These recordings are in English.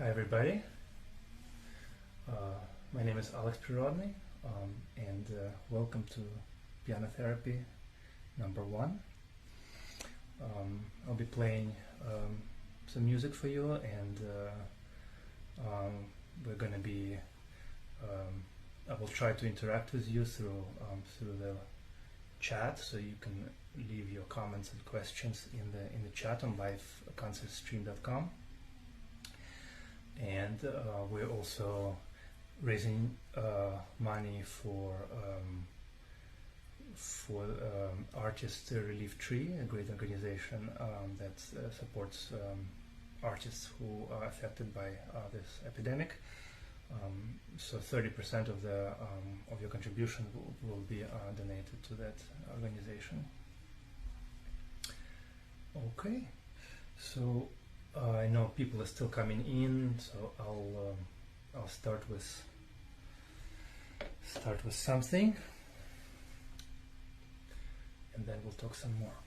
Hi everybody, my name is Alex Pryrodny, and welcome to Piano Therapy number 1. I'll be playing some music for you, and we're going to be I will try to interact with you through the chat, so you can leave your comments and questions in the chat on liveconcertstream.com. And we're also raising money for Artist Relief Tree, a great organization that supports artists who are affected by this epidemic. So 30% of your contribution will be donated to that organization. Okay, so I know people are still coming in, so I'll start with something, and then we'll talk some more.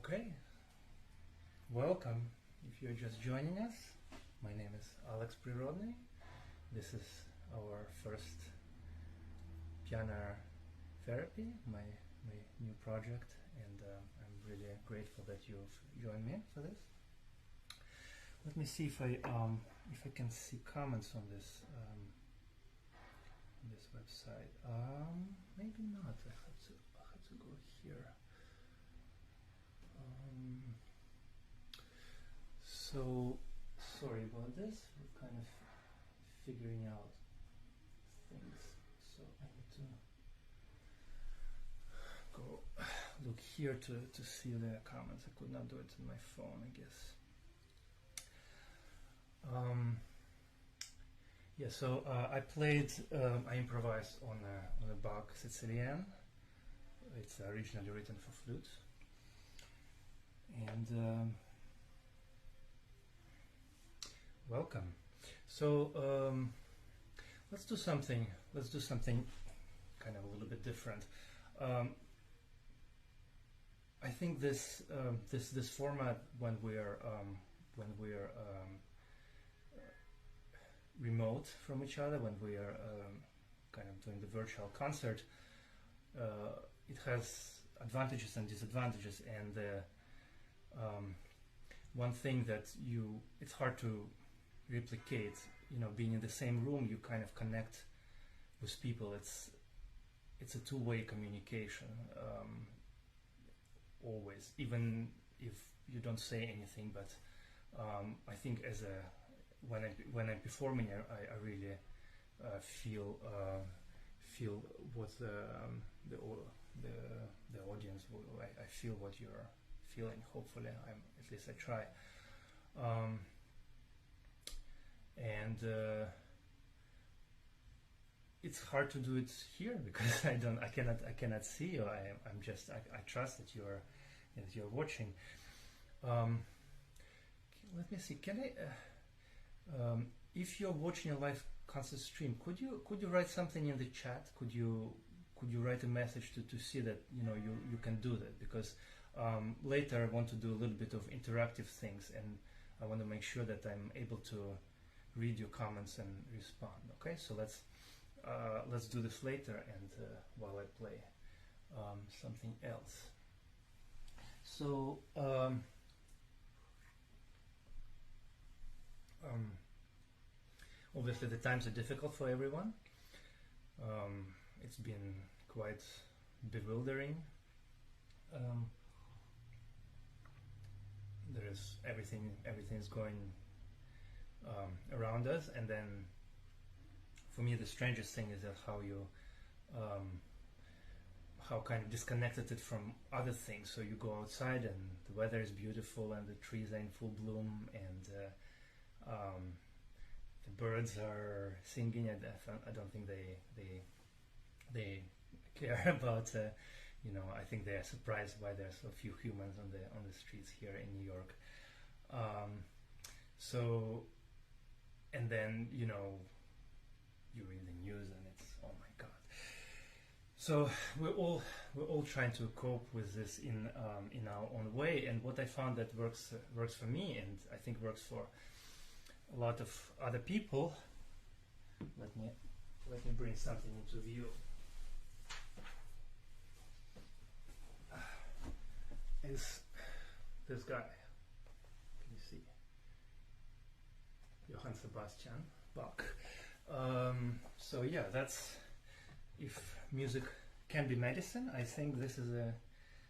Okay, welcome. If you're just joining us, my name is Alex Pryrodny. This is our first piano therapy, my new project, and I'm really grateful that you've joined me for this. Let me see if I can see comments on this website. Maybe not. I have to go here. So sorry about this. We're kind of figuring out things. So I need to go look here to see the comments. I could not do it on my phone, I guess. Yeah, so I improvised on a Bach Sicilian. It's originally written for flute, and welcome. So let's do something kind of a little bit different. I think this format, when we're remote from each other, when we are kind of doing the virtual concert, it has advantages and disadvantages. And one thing that it's hard to replicate, being in the same room, you kind of connect with people. It's a two-way communication, always, even if you don't say anything. But I think when I'm performing, I really feel what the audience will. I feel what you're feeling. Hopefully, at least I try. And it's hard to do it here because I cannot see you. I trust that you're watching. Let me see. Can I? If you're watching a live concert stream, could you write something in the chat? Could you write a message to see that you can do that? Because later I want to do a little bit of interactive things, and I want to make sure that I'm able to read your comments and respond. Okay, so let's do this later, and while I play something else. So. Obviously the times are difficult for everyone. It's been quite bewildering. There is everything is going around us, and then for me the strangest thing is that how kind of disconnected it from other things. So you go outside and the weather is beautiful and the trees are in full bloom, and the birds are singing. I don't think they care about. I think they are surprised why there are so few humans on the streets here in New York. So, and then you read the news and it's, oh my God. So we're all trying to cope with this in our own way. And what I found that works for me, and I think works for a lot of other people. Let me bring something into view. Is this guy? Can you see? Johann Sebastian Bach. So yeah, that's, if music can be medicine, I think this is the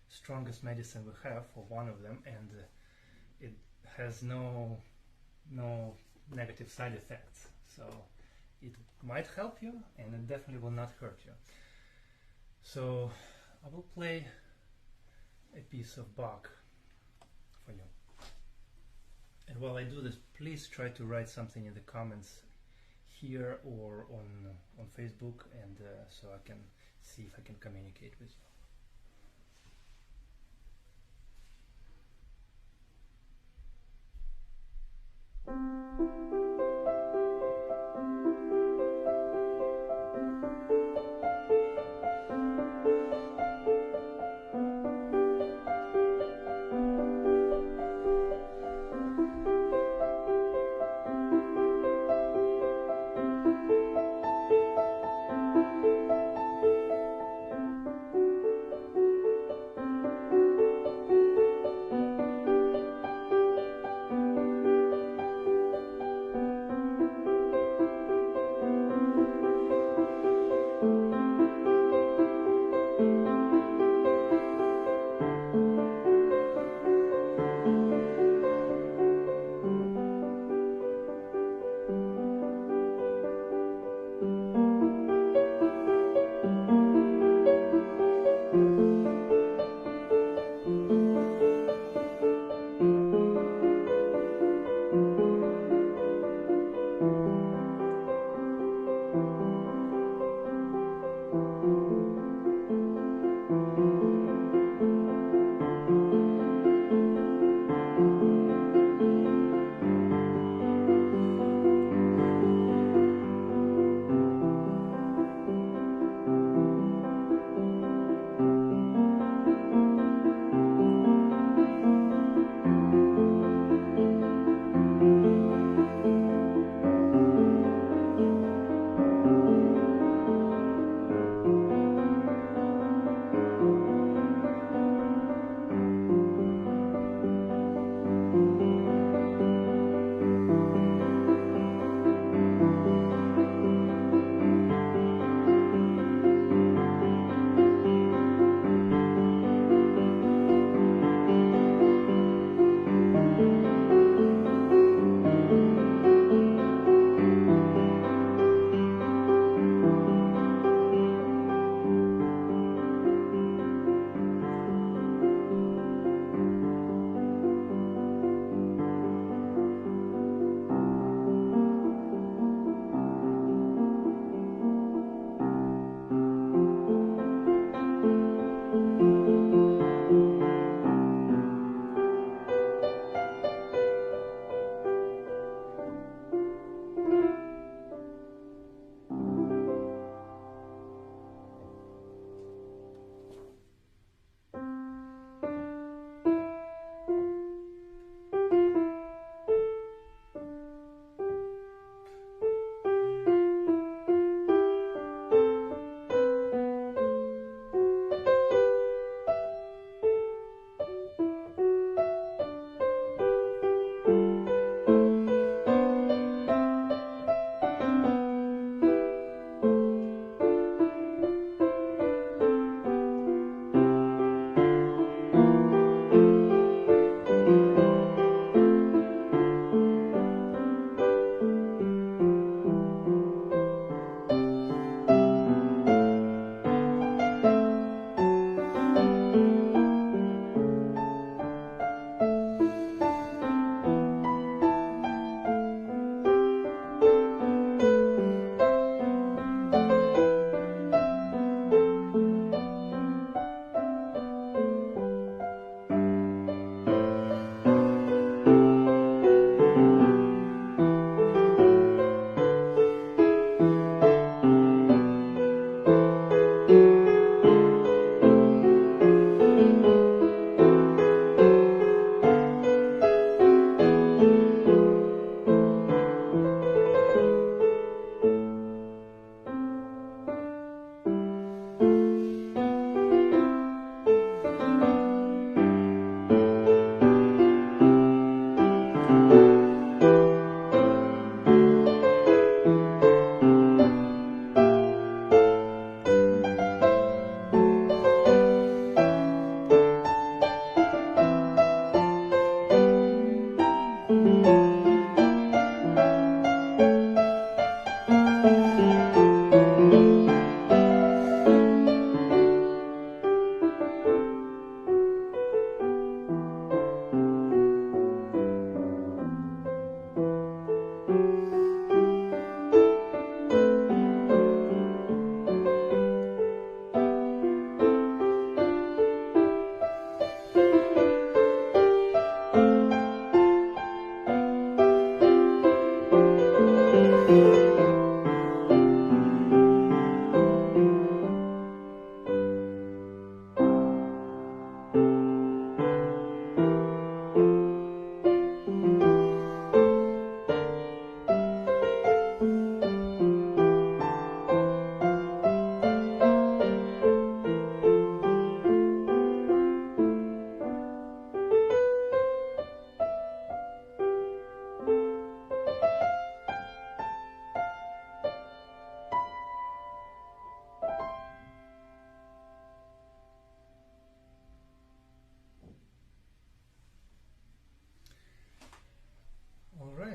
strongest medicine we have, or one of them, and it has no negative side effects. So it might help you, and it definitely will not hurt you. So I will play a piece of Bach for you. And while I do this, please try to write something in the comments here or on Facebook, and so I can see if I can communicate with you.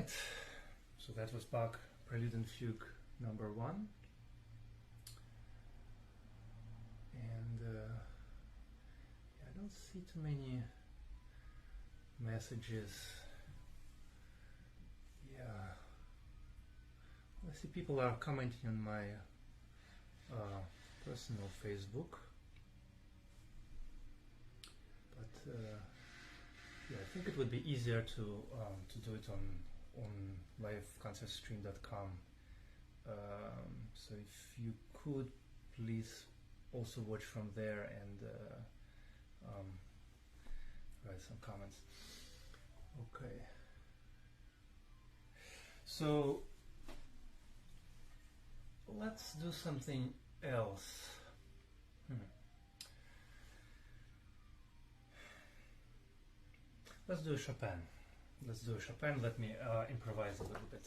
right, so that was Bach Prelude and Fugue number 1. And I don't see too many messages. Yeah, I see people are commenting on my personal Facebook, but yeah, I think it would be easier to do it on liveconcertstream.com. So if you could please also watch from there and write some comments. Okay. So let's do something else. Let's do Chopin. Let me improvise a little bit.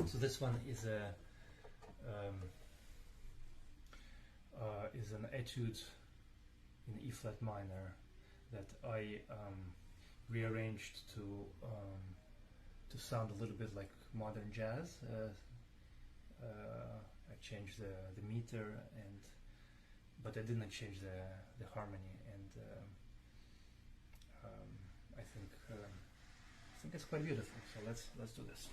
So this one is an etude in E flat minor that I rearranged to sound a little bit like modern jazz. I changed the meter, but I didn't change the harmony, and I think it's quite beautiful. So let's do this.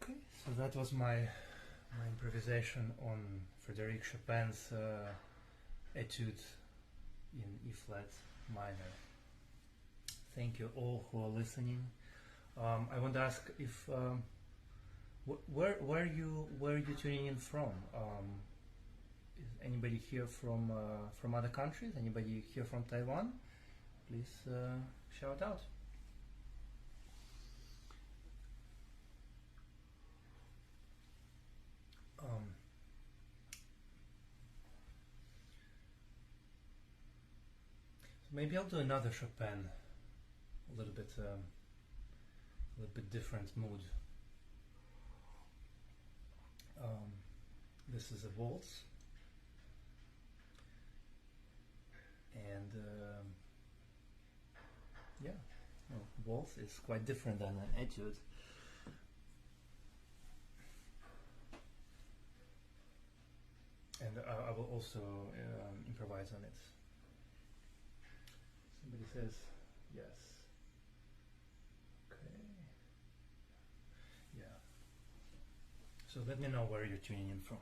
Okay, so that was my improvisation on Frédéric Chopin's Etude in E-flat minor. Thank you all who are listening. I want to ask if where are you tuning in from? Is anybody here from other countries? Anybody here from Taiwan? Please shout out. So maybe I'll do another Chopin, a little bit different mood. This is a waltz, and yeah, well, waltz is quite different than an etude. And I will also improvise on it. Somebody says yes. Okay. Yeah. So let me know where you're tuning in from.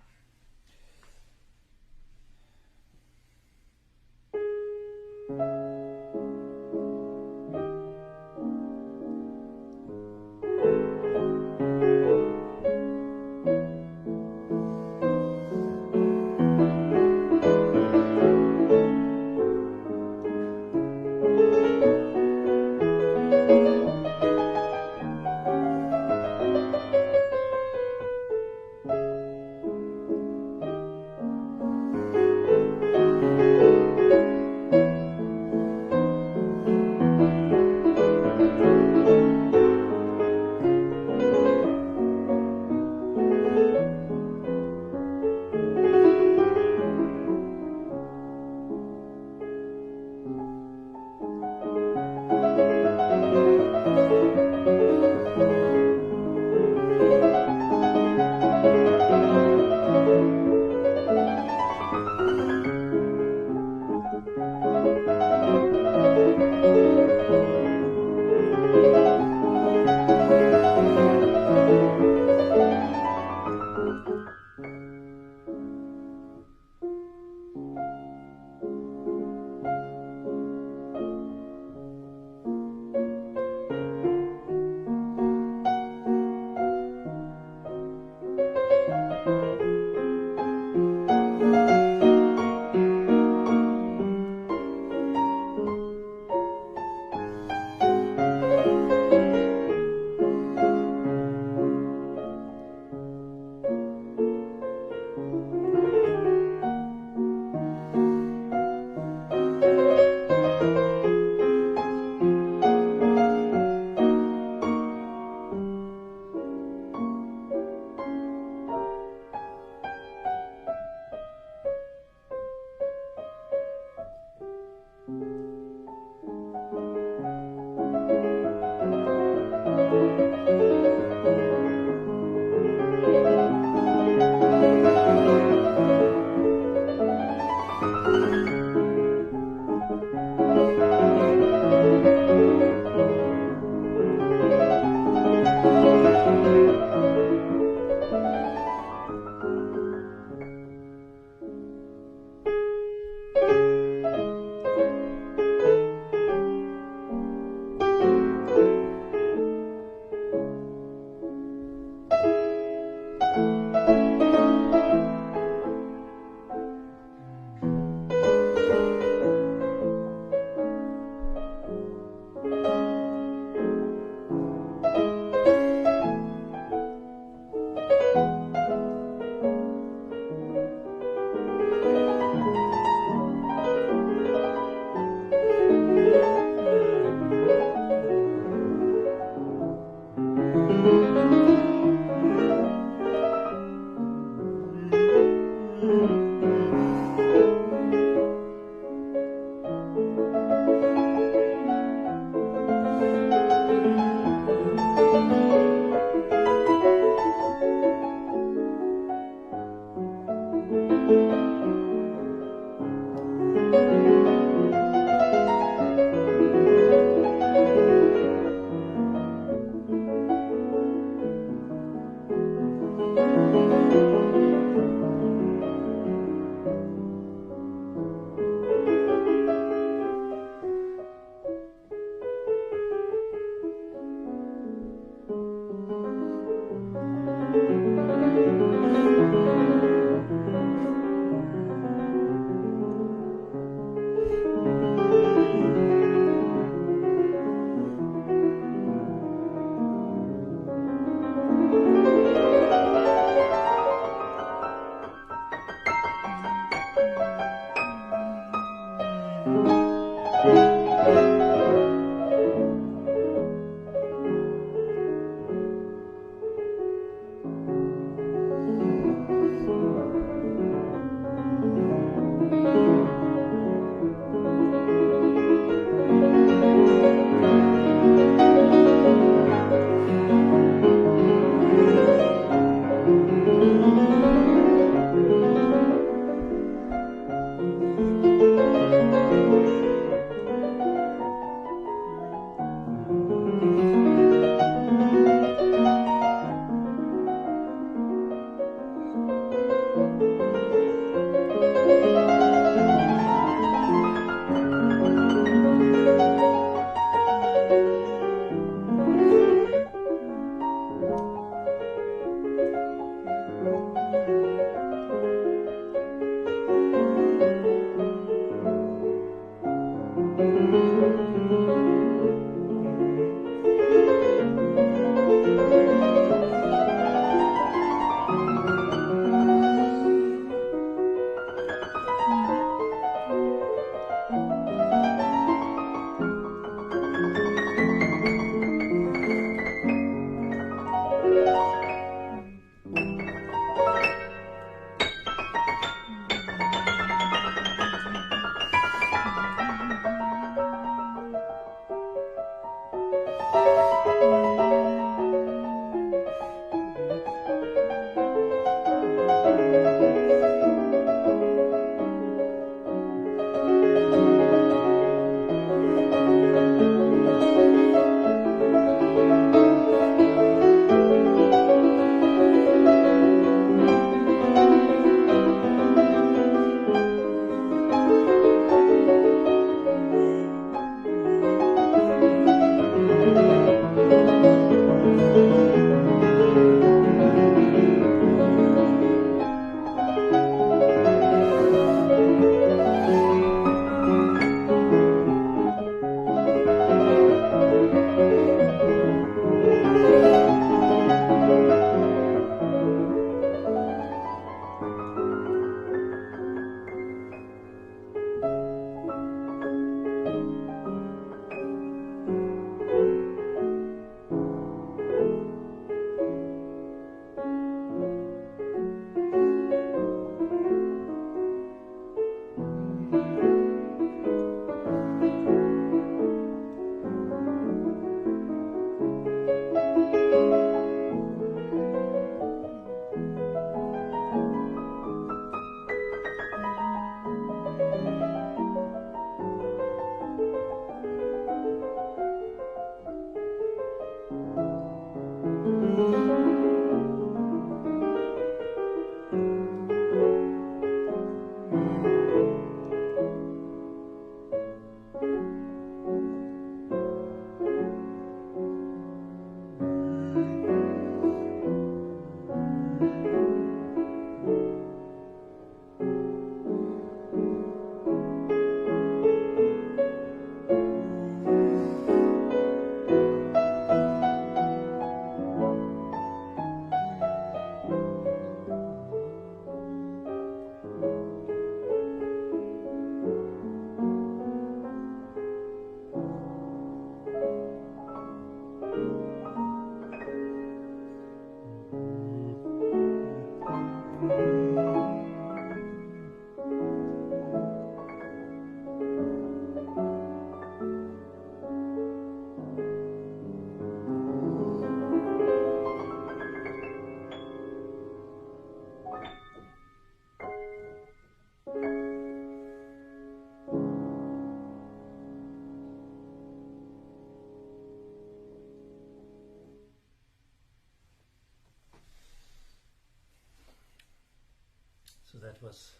So that was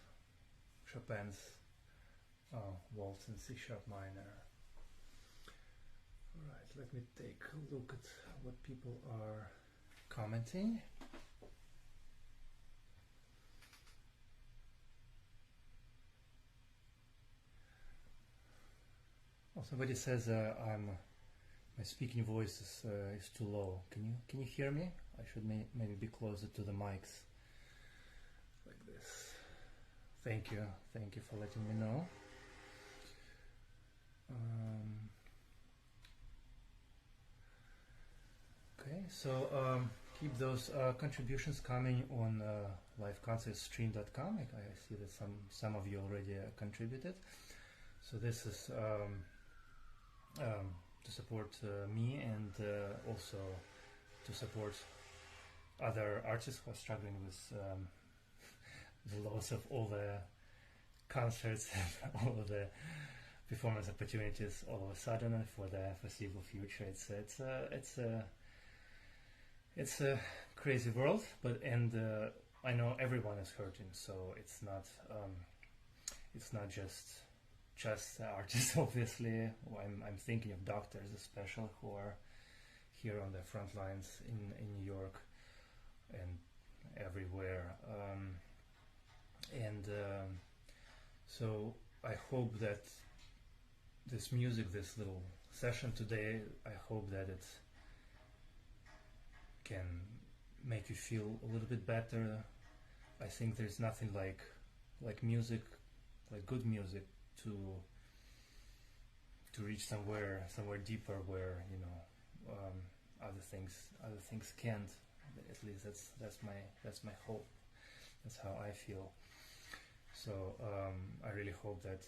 Chopin's Waltz in C-sharp minor. Alright, let me take a look at what people are commenting. Oh, somebody says my speaking voice is too low. Can you hear me? I should maybe be closer to the mics. Like this. Thank you for letting me know. Okay, so keep those contributions coming on liveconcertstream.com. I see that some of you already contributed. So this is to support me and also to support other artists who are struggling with the loss of all the concerts and all of the performance opportunities all of a sudden and for the foreseeable future. It's a crazy world, but I know everyone is hurting, so it's not just artists. Obviously, I'm thinking of doctors, especially who are here on the front lines in New York and everywhere. So I hope that this music, this little session today, I hope that it can make you feel a little bit better. I think there's nothing like music, like good music, to reach somewhere deeper where other things can't. At least that's my hope. That's how I feel. So I really hope that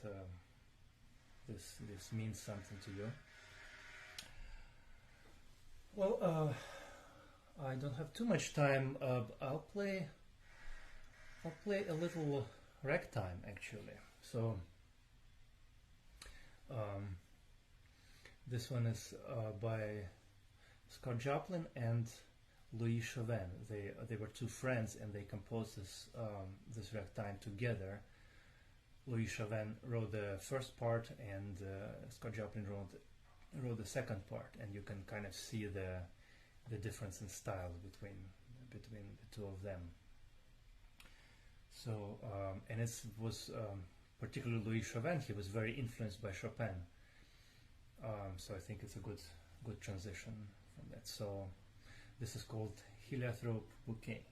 this means something to you. Well, I don't have too much time. I'll play a little ragtime actually. So this one is by Scott Joplin and Louis Chauvin. They were two friends and they composed this ragtime together. Louis Chauvin wrote the first part and Scott Joplin wrote the second part, and you can kind of see the difference in styles between the two of them. So and it was particularly Louis Chauvin. He was very influenced by Chopin. So I think it's a good transition from that. So this is called Heliotrope Bouquet.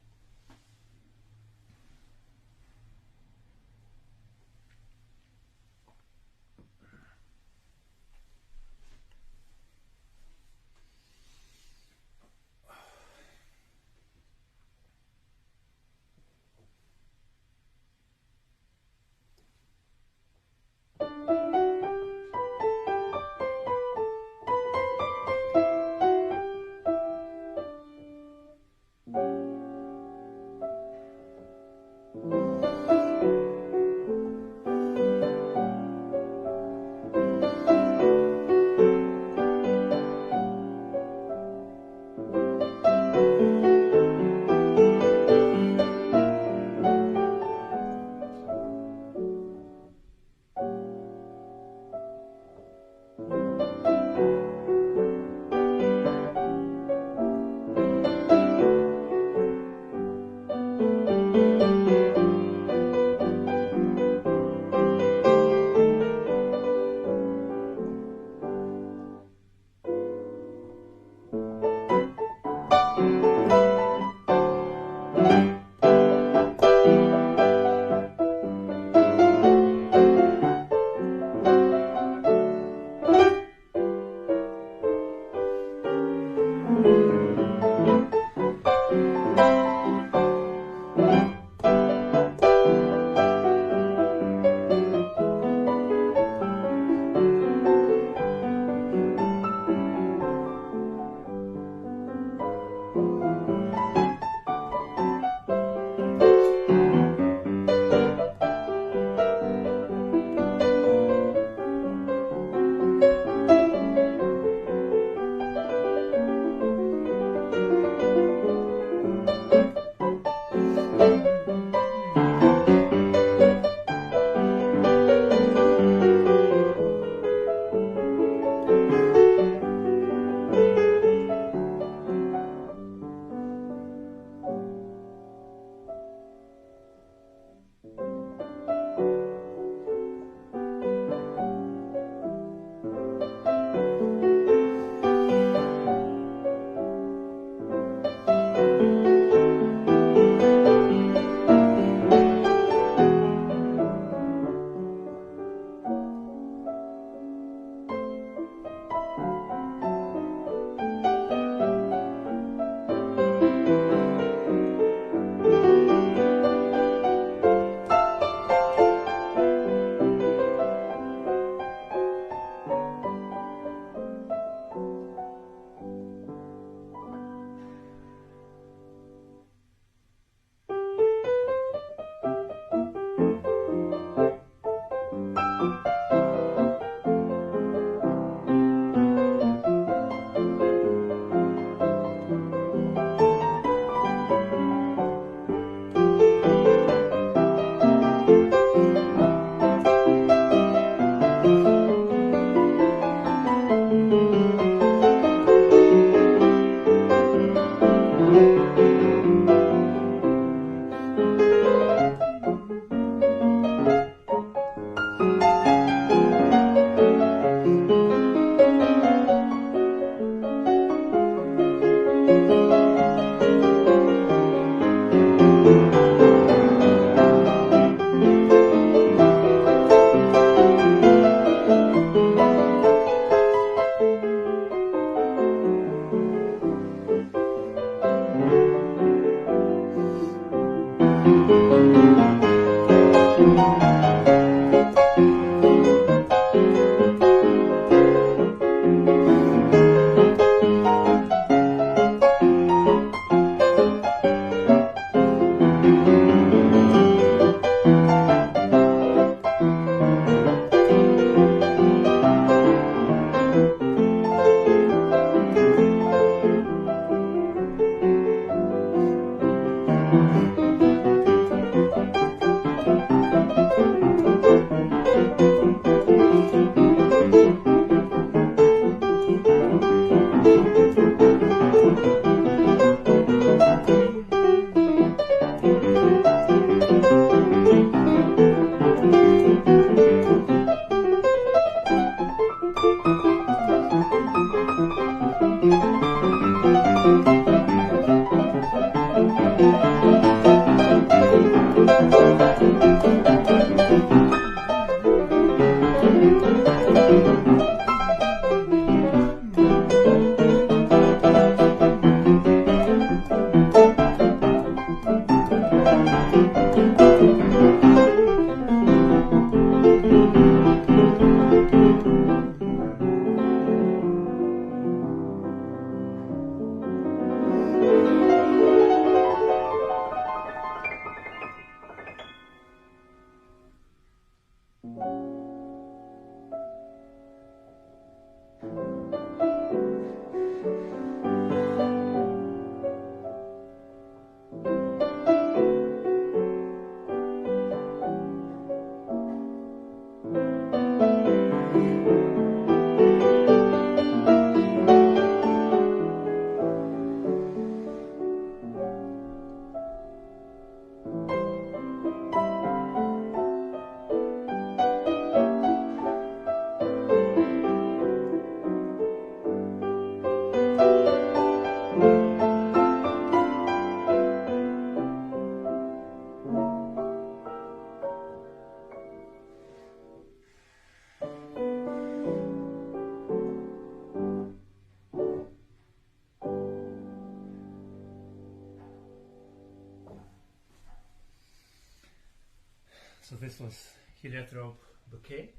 So this was Heliotrope Bouquet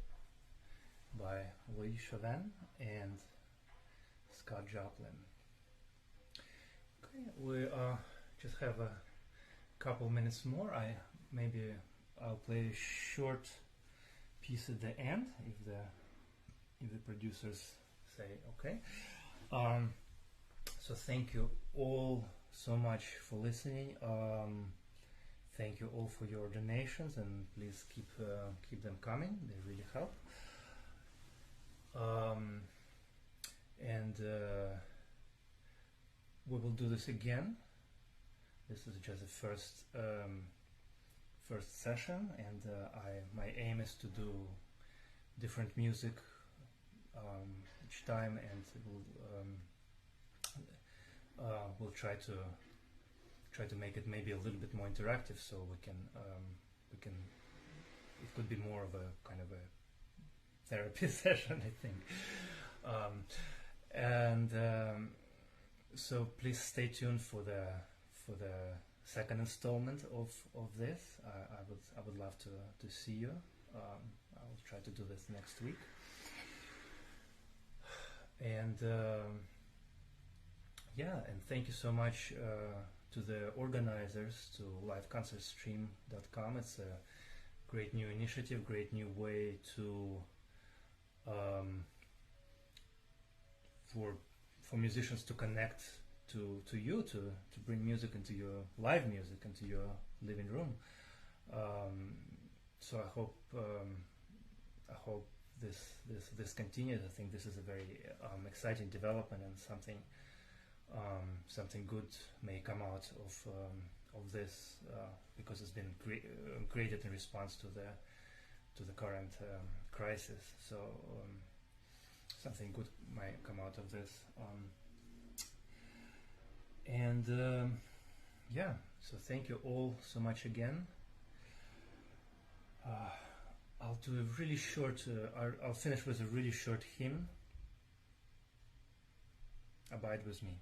by Louis Chauvin and Scott Joplin. Okay, we just have a couple minutes more. I'll play a short piece at the end if the producers say okay. So thank you all so much for listening. Thank you all for your donations, and please keep them coming. They really help. We will do this again. This is just the first session, and my aim is to do different music each time, and we'll try to make it maybe a little bit more interactive, so we can it could be more of a kind of a therapy session, I think. So please stay tuned for the second installment of this. I would love to see you. I will try to do this next week. And and thank you so much to the organizers, to liveconcertstream.com. It's a great new initiative, great new way to for musicians to connect to you, to bring music into your live music into your living room. So I hope this continues. I think this is a very exciting development, and something good may come out of this because it's been created in response to the current crisis. So something good might come out of this. So thank you all so much again. I'll do a really short, I'll finish with a really short hymn. Abide with me.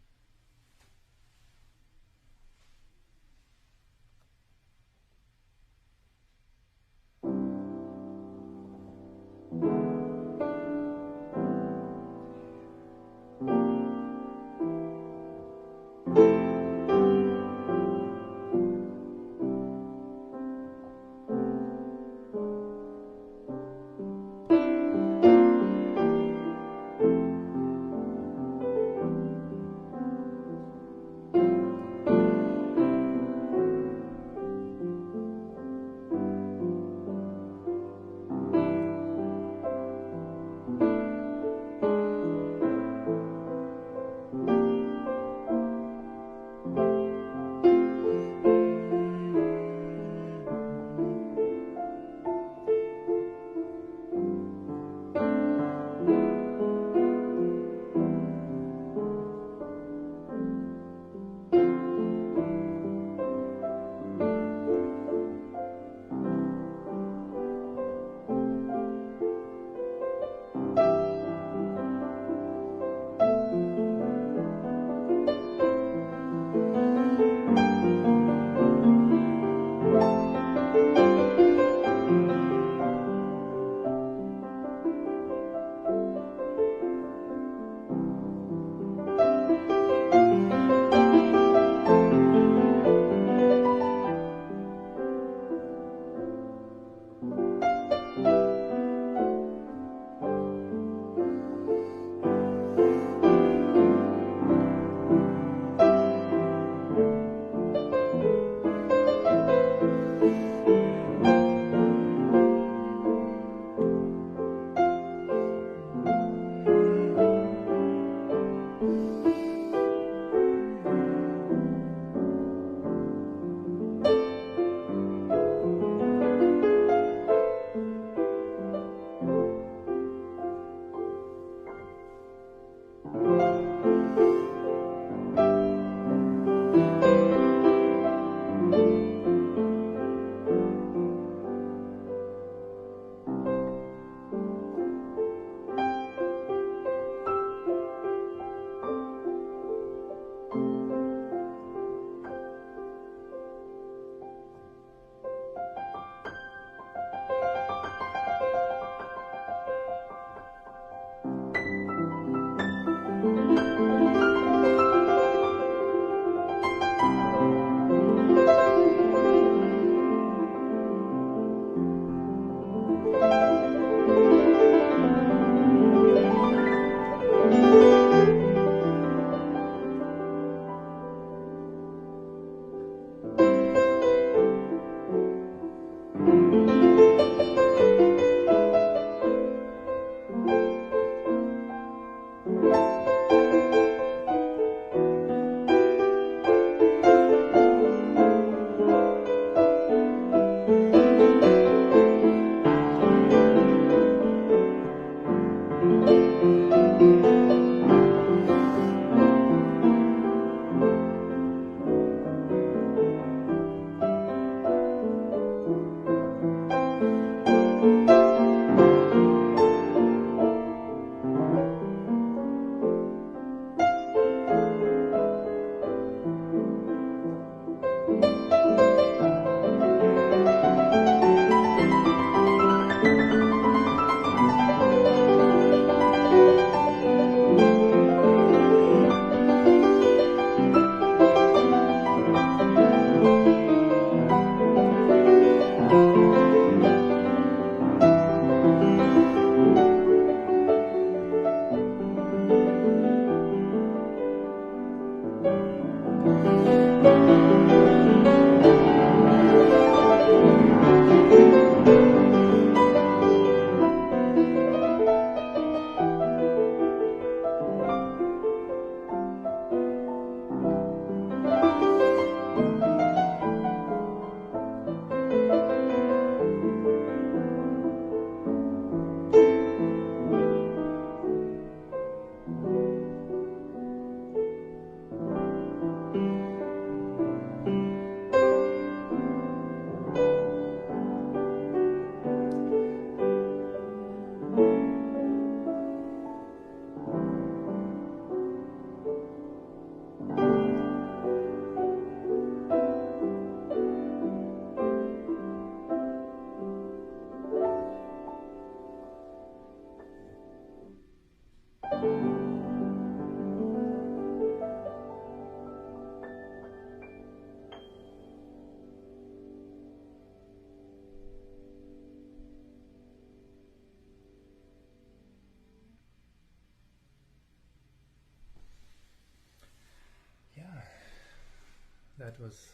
That was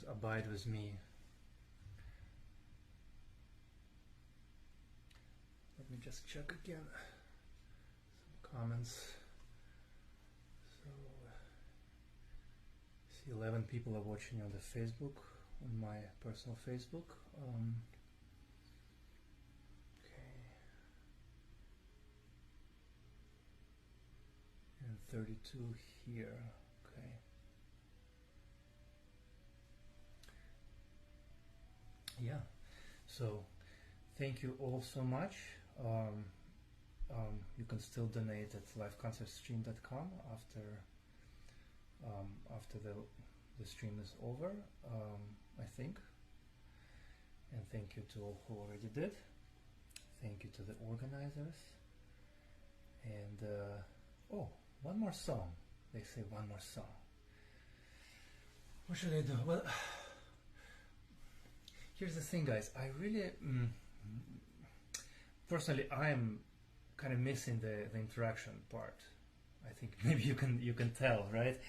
Abide With Me. Let me just check again some comments. So, see 11 people are watching on the Facebook, on my personal Facebook. Okay. And 32 here. Okay. Yeah. So, thank you all so much. You can still donate at liveconcertstream.com after the stream is over, I think. And thank you to all who already did. Thank you to the organizers. And oh, one more song. They say one more song. What should I do? Well, here's the thing, guys. I really, personally, I am kind of missing the interaction part. I think maybe you can tell, right?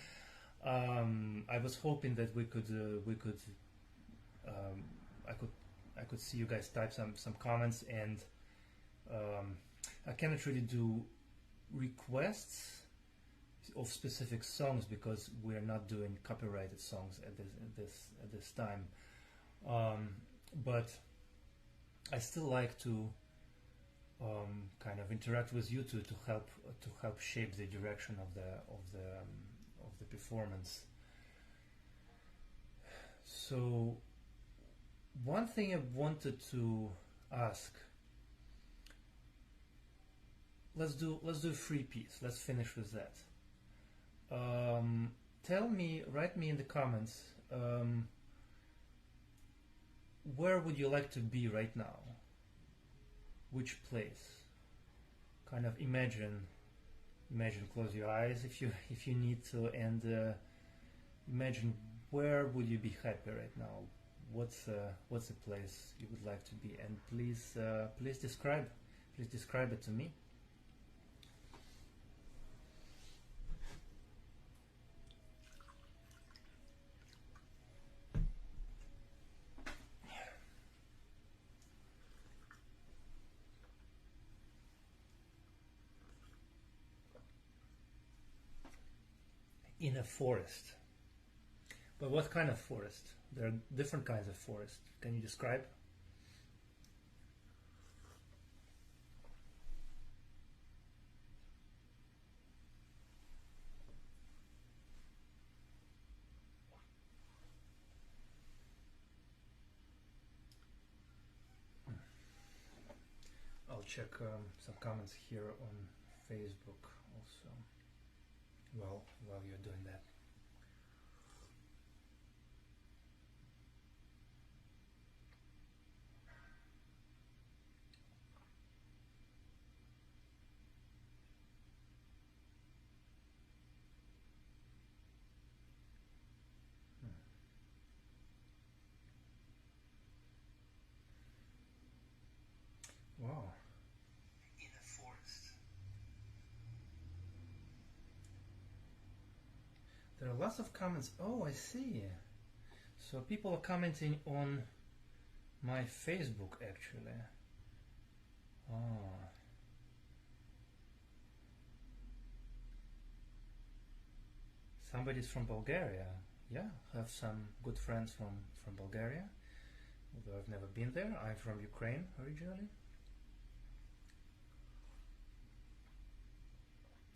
I was hoping that I could see you guys type some comments, and I cannot really do requests of specific songs because we're not doing copyrighted songs at this time. But I still like to kind of interact with you to help shape the direction of the performance. So one thing I wanted to ask, let's do a free piece. Let's finish with that. Write me in the comments, where would you like to be right now? Which place? Kind of imagine, close your eyes if you need to, and imagine where would you be happy right now? What's a place you would like to be? And please describe it to me. In a forest. But what kind of forest? There are different kinds of forest. Can you describe? I'll check some comments here on Facebook also. Well, while you're doing that. Wow. In a forest. There are lots of comments. Oh, I see. So people are commenting on my Facebook, actually. Oh. Somebody's from Bulgaria. Yeah, I have some good friends from Bulgaria, although I've never been there. I'm from Ukraine originally.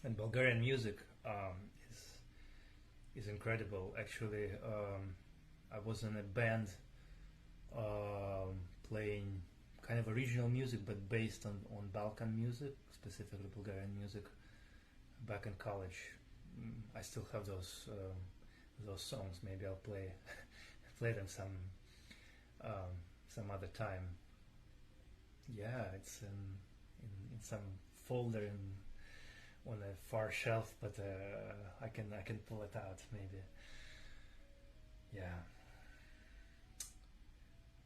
And Bulgarian music is incredible. Actually, I was in a band playing kind of original music, but based on Balkan music, specifically Bulgarian music, back in college. I still have those songs. Maybe I'll play them some other time. Yeah, it's in some folder on a far shelf, but I can pull it out maybe. Yeah.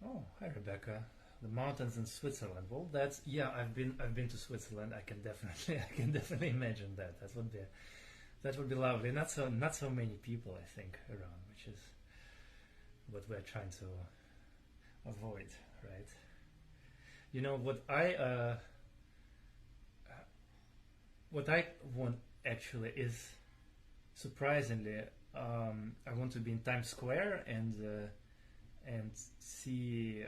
Oh, hi Rebecca. The mountains in Switzerland. Well, I've been to Switzerland. I can definitely imagine that. That That would be lovely. Not so many people, I think, around, which is what we're trying to avoid, right? You know what I want actually is, surprisingly, I want to be in Times Square and see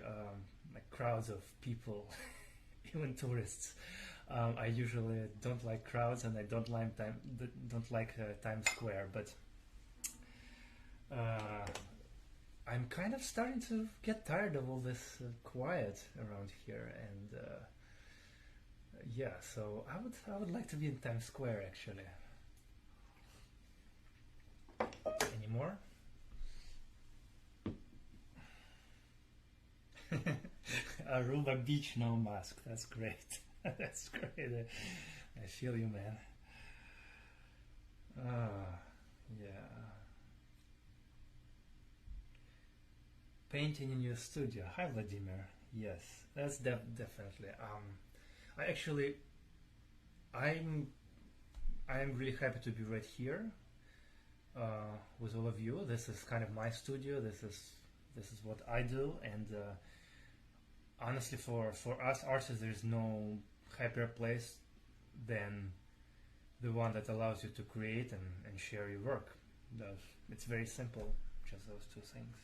like crowds of people, even tourists. I usually don't like crowds, and I don't like Times Square, but I'm kind of starting to get tired of all this quiet around here, and yeah, so I would like to be in Times Square actually. Any more? Aruba beach, no mask. That's great. That's great. I feel you, man. Yeah. Painting in your studio. Hi, Vladimir. Yes, that's definitely. I actually, I'm really happy to be right here with all of you. This is kind of my studio. This is what I do, and honestly, for us artists, there's no happier place than the one that allows you to create and share your work. It's very simple, just those two things.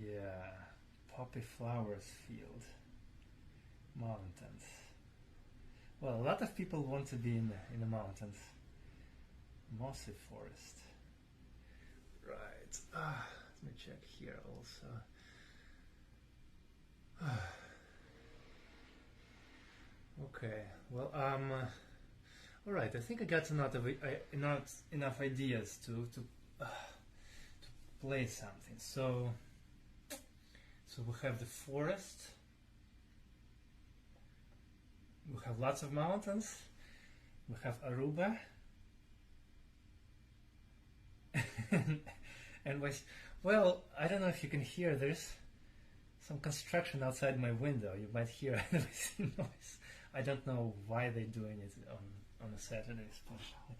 Yeah, poppy flowers field, mountains. Well, a lot of people want to be in the mountains. Mossy forest. Right. Let me check here also. Okay. Well, all right. I think I got enough ideas to play something. So we have the forest. We have lots of mountains. We have Aruba. And well, I don't know if you can hear, there's some construction outside my window. You might hear noise. I don't know why they're doing it on a Saturday especially.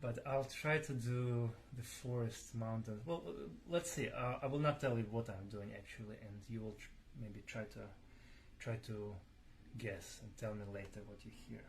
But I'll try to do the forest, mountains. Well, let's see. I will not tell you what I'm doing actually, and you will maybe try to guess and tell me later what you hear.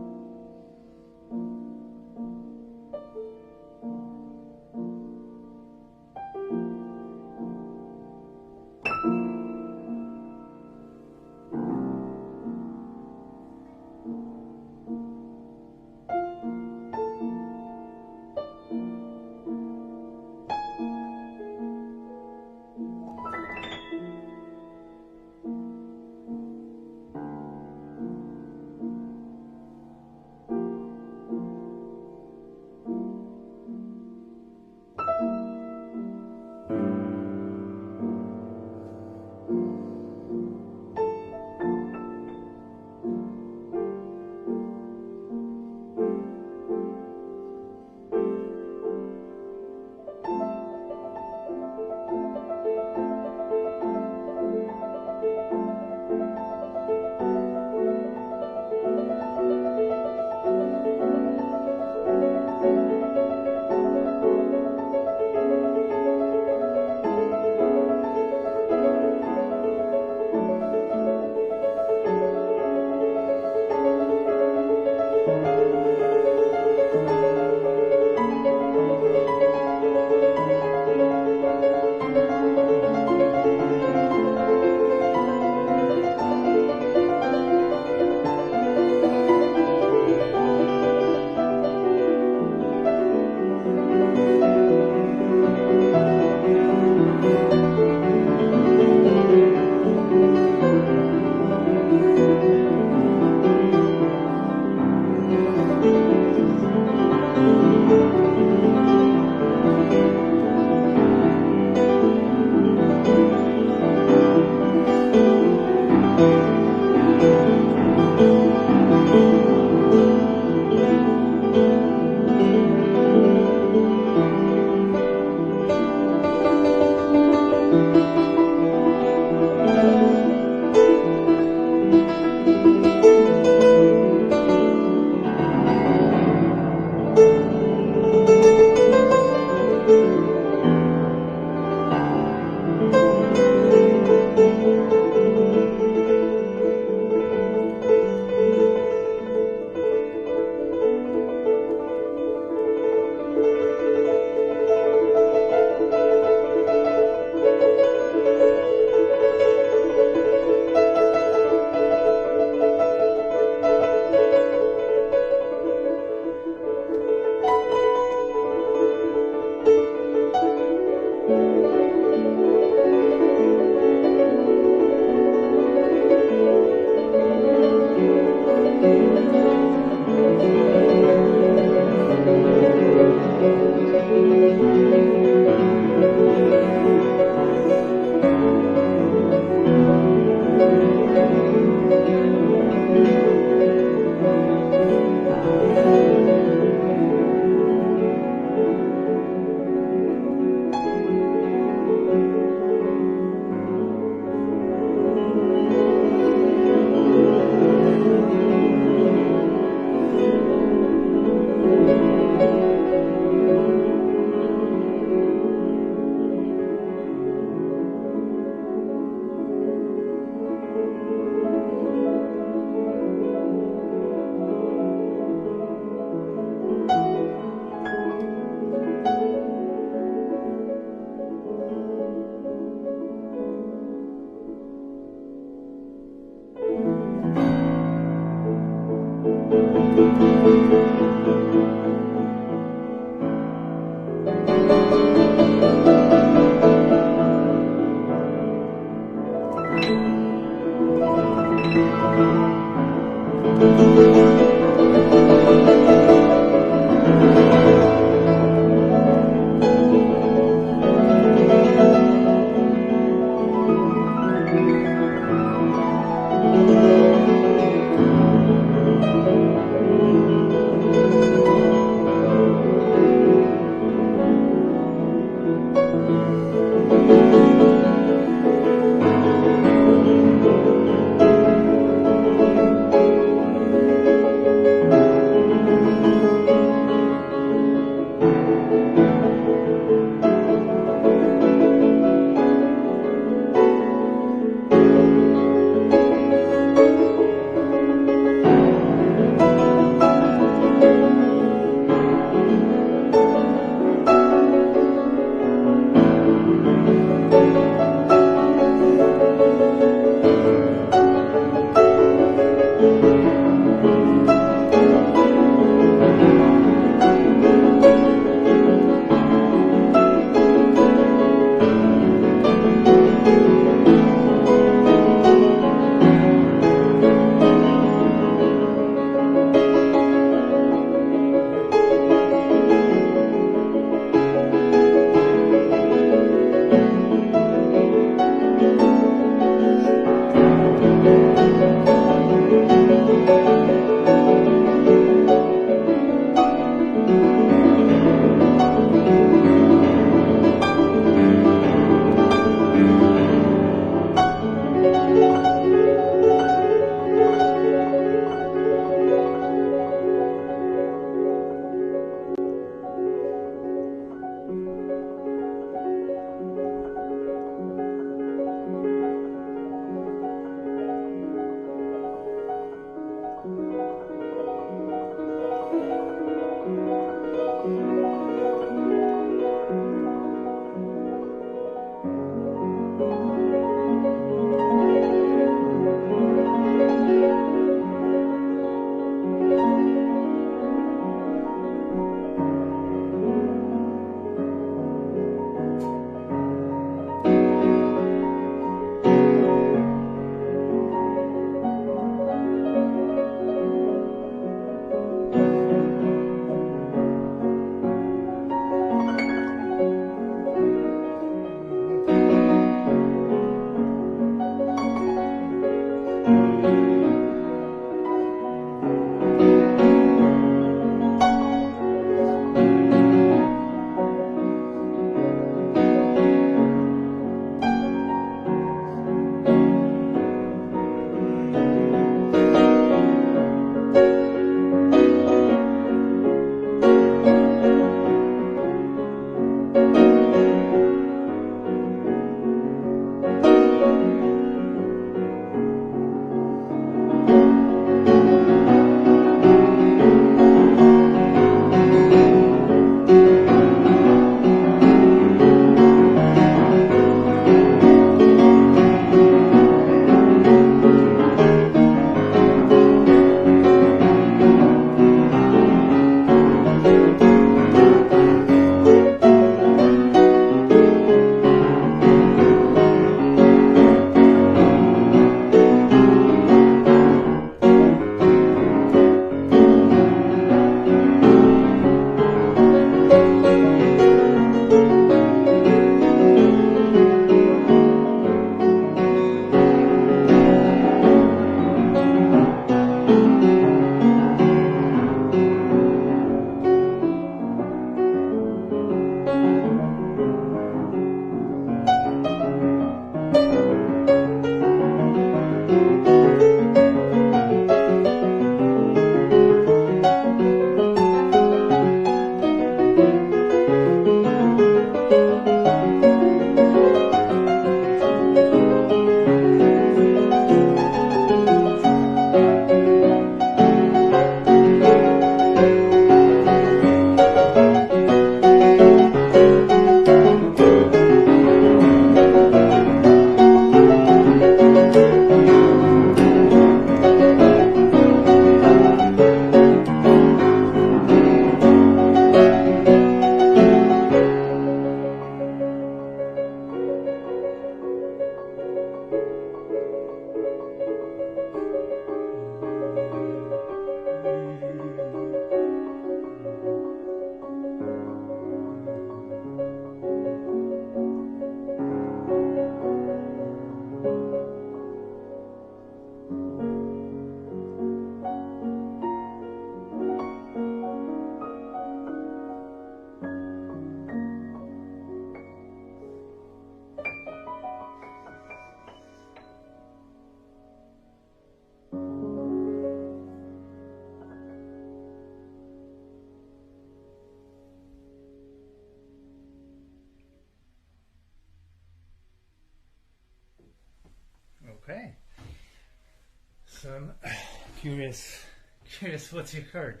curious what you heard.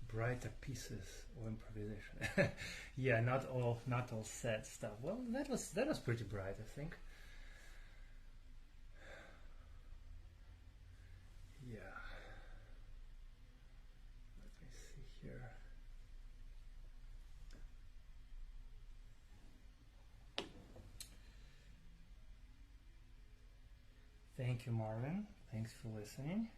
Brighter pieces or improvisation. Yeah, not all sad stuff. Well, that was pretty bright, I think. Yeah. Let me see here. Thank you, Marvin. Thanks for listening.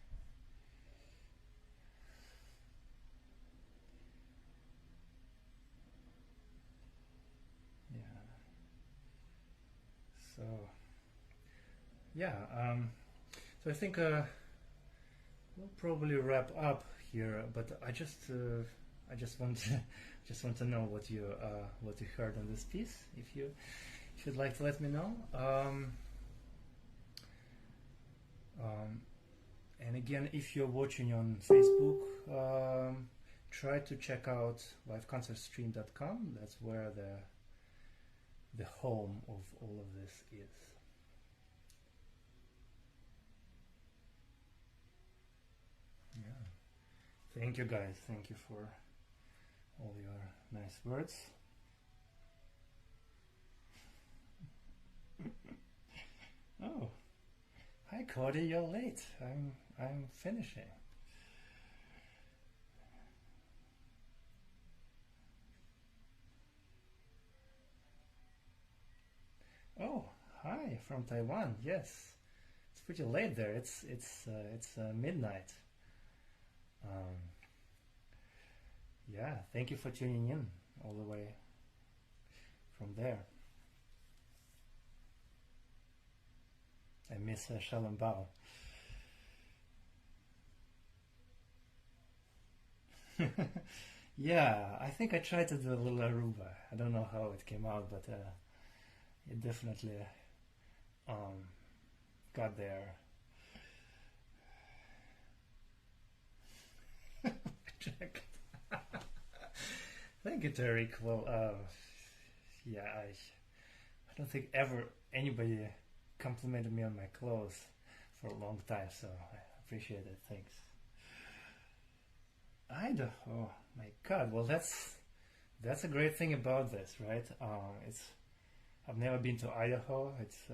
Yeah. So, yeah. So I think we'll probably wrap up here. But I just want to know what you heard on this piece. If you'd like to let me know. And again, if you're watching on Facebook, try to check out liveconcertstream.com. That's where the home of all of this is. Yeah. Thank you, guys. Thank you for all your nice words. Oh. Hi Cody, you're late. I'm finishing. Oh, hi from Taiwan. Yes, it's pretty late there. It's midnight. Yeah, thank you for tuning in all the way from there. I miss Shalom Bao. Yeah, I think I tried to do a little Aruba. I don't know how it came out, but it definitely got there. Thank you, Derek. Well, yeah, I don't think ever anybody complimented me on my clothes for a long time, so I appreciate it. Thanks. Idaho, oh my God. Well, that's a great thing about this, right? I've never been to Idaho. It's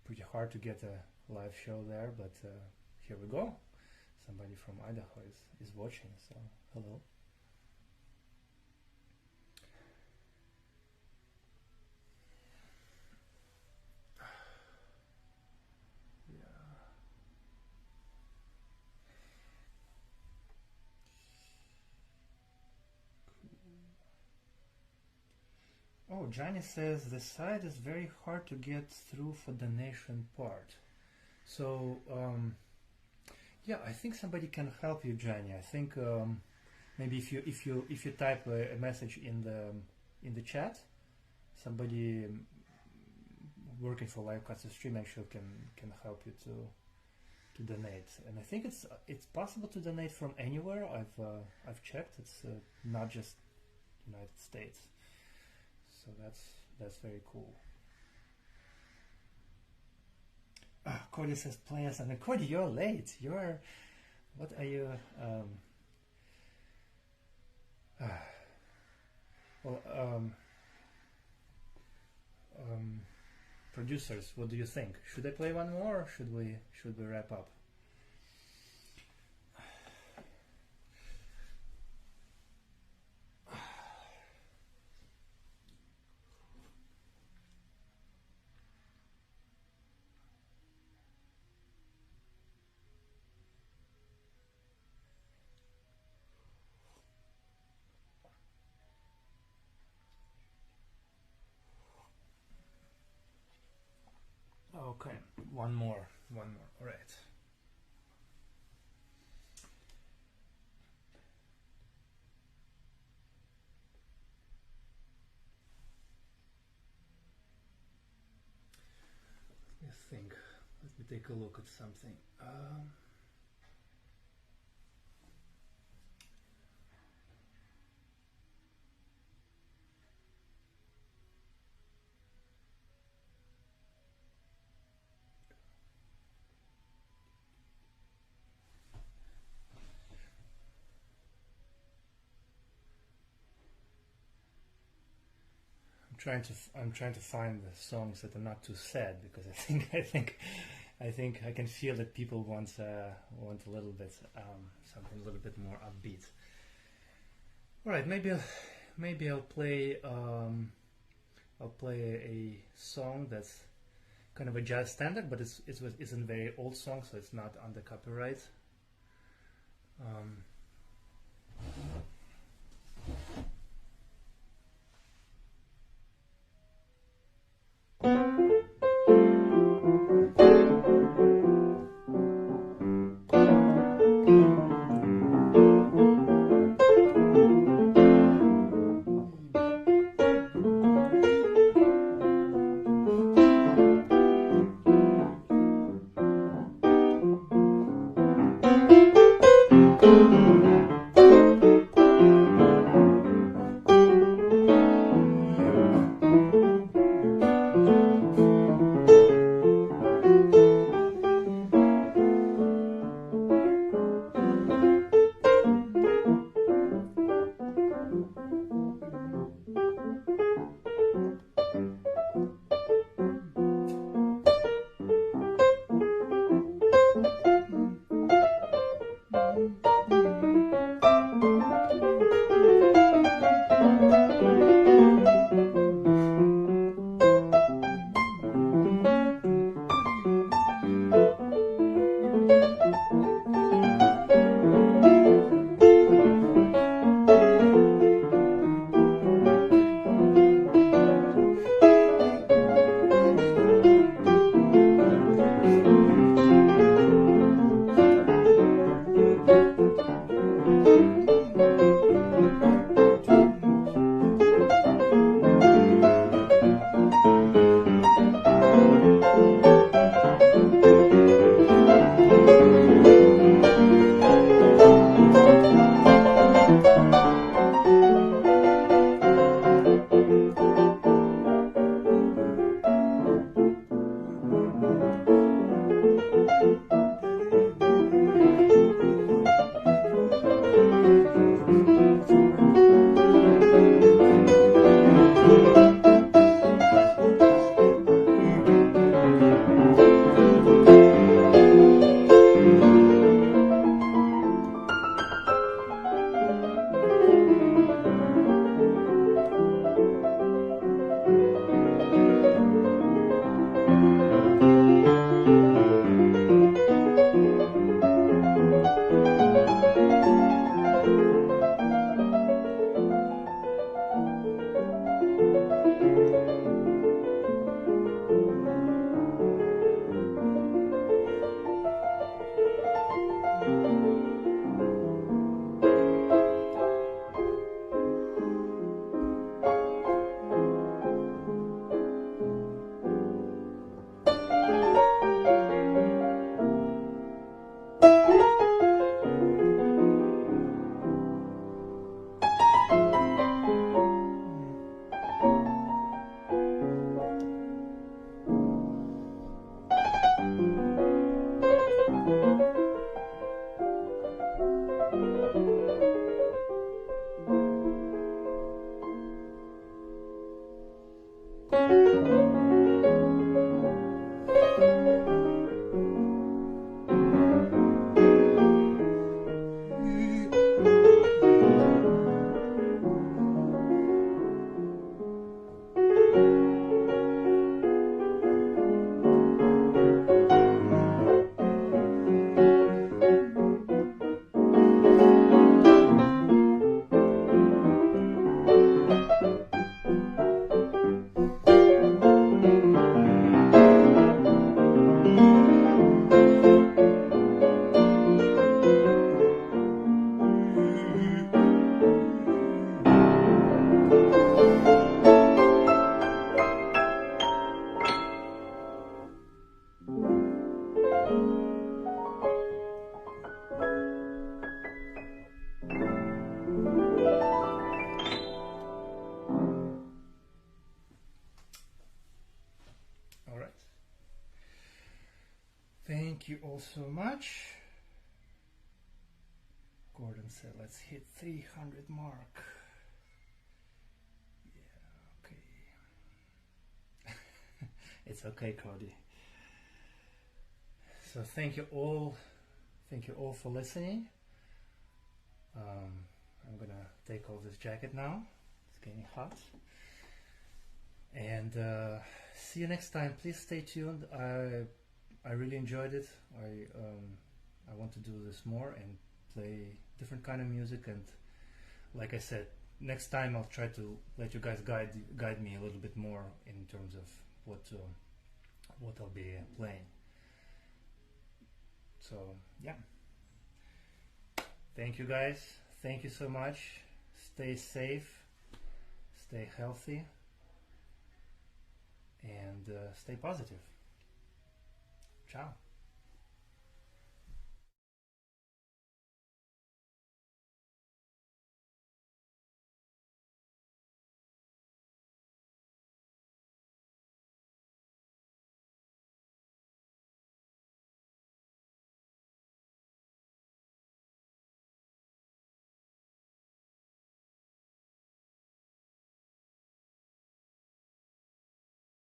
pretty hard to get a live show there, but here we go. Somebody from Idaho is watching, so hello. Oh, Johnny says the site is very hard to get through for donation part. So, yeah, I think somebody can help you, Johnny. I think maybe if you type a message in the chat, somebody working for Live Concert Stream actually can help you to donate. And I think it's possible to donate from anywhere. I've checked. It's not just United States. So that's very cool. Cody says play us, and Cody, you're late. What are you? Well, producers, what do you think? Should I play one more, or should we wrap up? Okay, one more, all right. Let me think, let me take a look at something. I'm trying to find the songs that are not too sad, because I think I can feel that people want a little bit something a little bit more upbeat. All right, maybe I'll play a song that's kind of a jazz standard, but it's a very old song, so it's not under copyright. Thank you all so much. Gordon said, let's hit 300 mark. Yeah, okay. It's okay, Cody. So thank you all for listening. I'm gonna take off this jacket now. It's getting hot. And see you next time. Please stay tuned. I really enjoyed it. I want to do this more and play different kind of music. And like I said, next time I'll try to let you guys guide me a little bit more in terms of what I'll be playing. So yeah, thank you guys. Thank you so much. Stay safe, stay healthy, and stay positive. Ciao.